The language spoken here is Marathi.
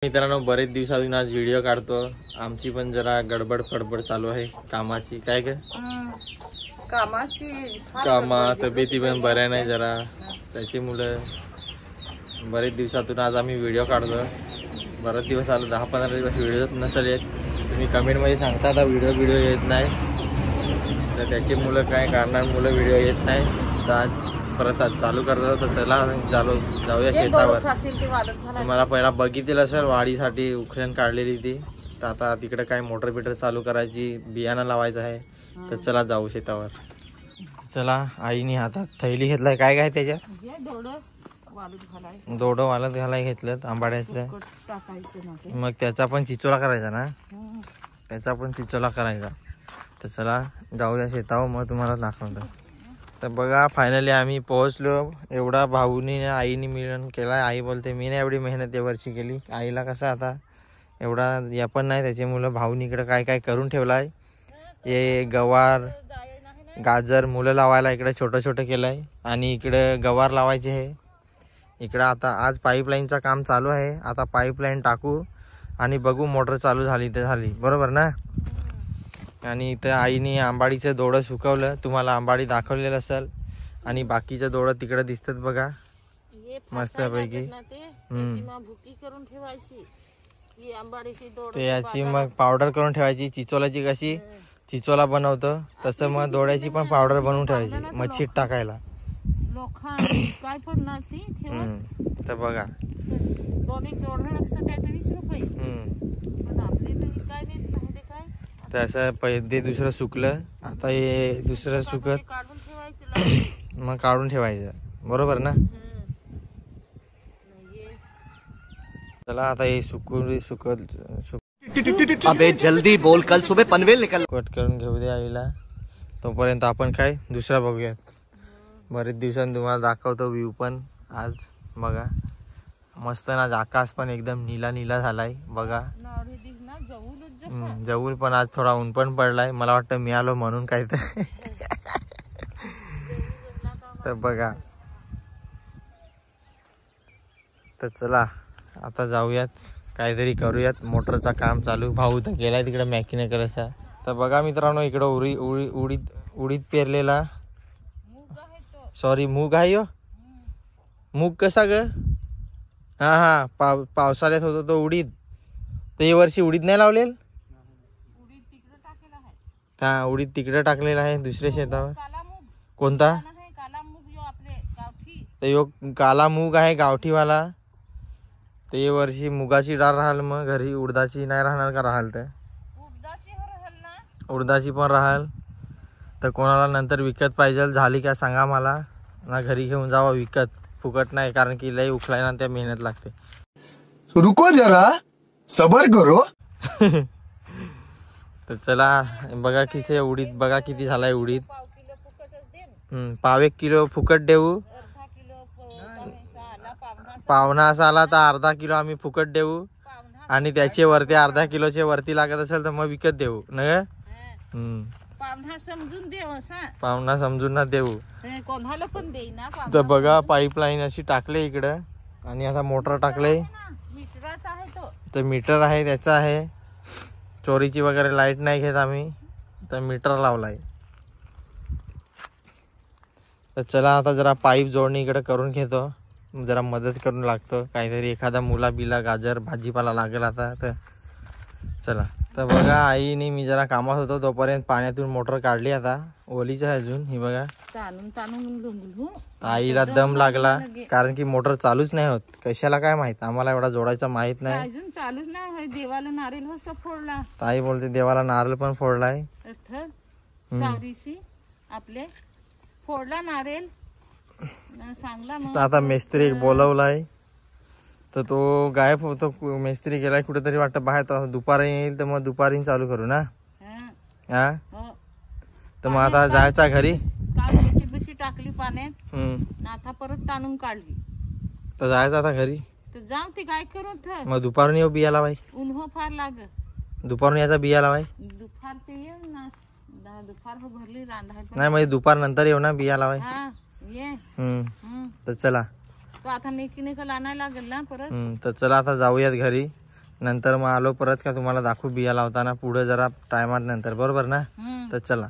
मित्रांनो, बरेच दिवसातून आज व्हिडिओ काढतो. आमची पण जरा गडबड फडबड चालू आहे कामाची. काय काय तब्येती पण बऱ्या नाही जरा, त्याच्यामुळे बरेच दिवसातून आज आम्ही व्हिडिओ काढतो. बरेच दिवस आलो, 10-15 दिवस व्हिडिओ नसेल येत. तुम्ही कमेंटमध्ये सांगता आता व्हिडिओ येत नाही, तर त्याच्यामुळे काय कारणांमुळे व्हिडिओ येत नाही. तर आज परत चालू करतो. तर चला जाऊया शेतावर. तुम्हाला पहिला बघितलं असेल वाडीसाठी उखळण काढलेली ती, तर आता तिकडे काय मोटर बिटर चालू करायची, बियाणं लावायचं आहे. तर चला जाऊ शेतावर. चला, आईने हातात थैली घेतलाय. काय काय त्याच्यात? दोडं वालत घालाय घेतलं आंबाड्याचं. मग त्याचा पण चिचोला करायचा ना, त्याचा पण चिचोला करायचा. तर चला जाऊया शेतावर, मग तुम्हाला दाखवतो. तर बघा, फायनली आम्ही पोहोचलो. एवढा भाऊनी आईने मिळून केलाय. आई बोलते मी नाही एवढी मेहनत या वर्षी केली. आईला कसं आता एवढा या पण नाही, त्याच्यामुळं भाऊनी इकडं काय काय करून ठेवलाय. हे गवार गाजर मुलं लावायला इकडे छोटं छोटं केलंय, आणि इकडं गवार लावायचे आहे. इकडं आता आज पाईपलाईनचं काम चालू आहे. आता पाईपलाईन टाकू आणि बघू मोटर चालू झाली तर झाली, बरोबर ना. आणि इथं आईने आंबाडीचं दोडं सुकवलं, तुम्हाला आंबाडी दाखवलेलं असेल. आणि बाकीचं दोडं तिकडे दिसतात बघा, मस्त पैकी. ते याची मग पावडर करून ठेवायची. चिचोलाची कशी चिचोला बनवतो तसं मग दोड्याची पण पावडर बनवून ठेवायची मच्छीत टाकायला. तर बघा, तसं पहिले दुसरं सुकलं, आता हे दुसरं सुकत मग काढून ठेवायचं, बरोबर ना. चला आता हे सुकत अबे जल्दी बोल, कल सुबह पनवेल निकल. कट करून घेऊ दे आईला. तोपर्यंत आपण काय दुसरा बघूयात. बरेच दिवसांनी तुम्हाला दाखवतो व्ह्यू. पण आज बघा मस्त ना, आकाश पण एकदम नीला नीला झालाय बघा. जवळ पण आज थोडा ऊन पण पडलाय. मला वाटतं मी आलो म्हणून काय तर बघा. तर चला आता जाऊयात, काहीतरी करूयात. मोटरचा काम चालू. भाऊ तर गेलाय तिकडे मॅकॅनिकल असा. तर बघा मित्रांनो, इकडं उडीद पेरलेला, सॉरी मूग आहे. मूग कसा ग? हा पावसाळ्यात होतो तो उडीद. तर या वर्षी उडीद नाही लावलेल. हा, उडीद तिकडे टाकलेला आहे दुसऱ्या शेतावर. कोणता? तर यो काला मूग आहे गावठीवाला. तर या वर्षी मुगाची डाळ राहाल, मग घरी उडदाची नाही राहणार का? राहाल तर उडदाची पण राहाल. तर कोणाला नंतर विकत पाहिजे झाली का सांगा मला ना, घरी घेऊन जावा विकत. फुकट नाही, कारण की लई उखलायला त्या मेहनत लागते. रुको जरा सबर करो. तर चला बघा किती उडीद, बघा किती झालाय उडीद. 1 किलो फुकट देऊ. पावणा असा आला तर अर्धा किलो आम्ही फुकट देऊ, आणि त्याचे वरती अर्धा किलोचे वरती लागत असेल तर मग विकत देऊ ना. पावणा समजून ना देऊ. तर बघा पाईपलाईन अशी टाकले इकडं, आणि आता मोटर टाकले. तर मीटर आहे त्याचा आहे. चोरीची वगैरे लाईट नाही घेत आम्ही, तर मीटर लावलाय. तर चला आता जरा पाईप जोडणी इकडे करून घेतो, जरा मदत करून लागतो. काहीतरी एखादा मुला बिला गाजर भाजीपाला लागेल आता. तर चला. तर बघा, आईने मी जरा कामात होतो तोपर्यंत पाण्यातून मोटर काढली. आता ओलीच आहे अजून ही बघा. आईला दम लागला, कारण की मोटर चालूच नाही होत. कशाला काय माहित, आम्हाला एवढा जोडायचा माहित नाही. चालूच नाही. देवाला नारळ फोडला. आई बोलते देवाला नारळ पण फोडलाय. आपले फोडला नारळ सांगला. आता मेस्त्री बोलवलाय, तर तो गायब होतो. मेस्त्री गेलाय कुठेतरी वाटतं बाहेर. तर दुपारी येईल, तर मग दुपारी चालू करू ना. हा, तर मग आता जायचा घरी. टाकली पाण्यात, आता परत ताणून काढली. तर जायचं आता घरी. तर जाऊ ते काय करू. मग दुपारून येऊ बिया लावाय. उन्ह फार लाग. दुपारून याचा बिया लावाय. दुपारचे ये ना, दुपार भरली रांधायला. नाही म्हणजे दुपार नंतर येऊ ना बिया लावाय. ये. तर चला. तो आता मेकॅनिकल आणायला लागेल ना परत. तर चला आता जाऊयात घरी. नंतर मग आलो परत का तुम्हाला दाखवू बिया लावताना पुढे जरा टायमात नंतर, बरोबर ना? हम्म. तर चला.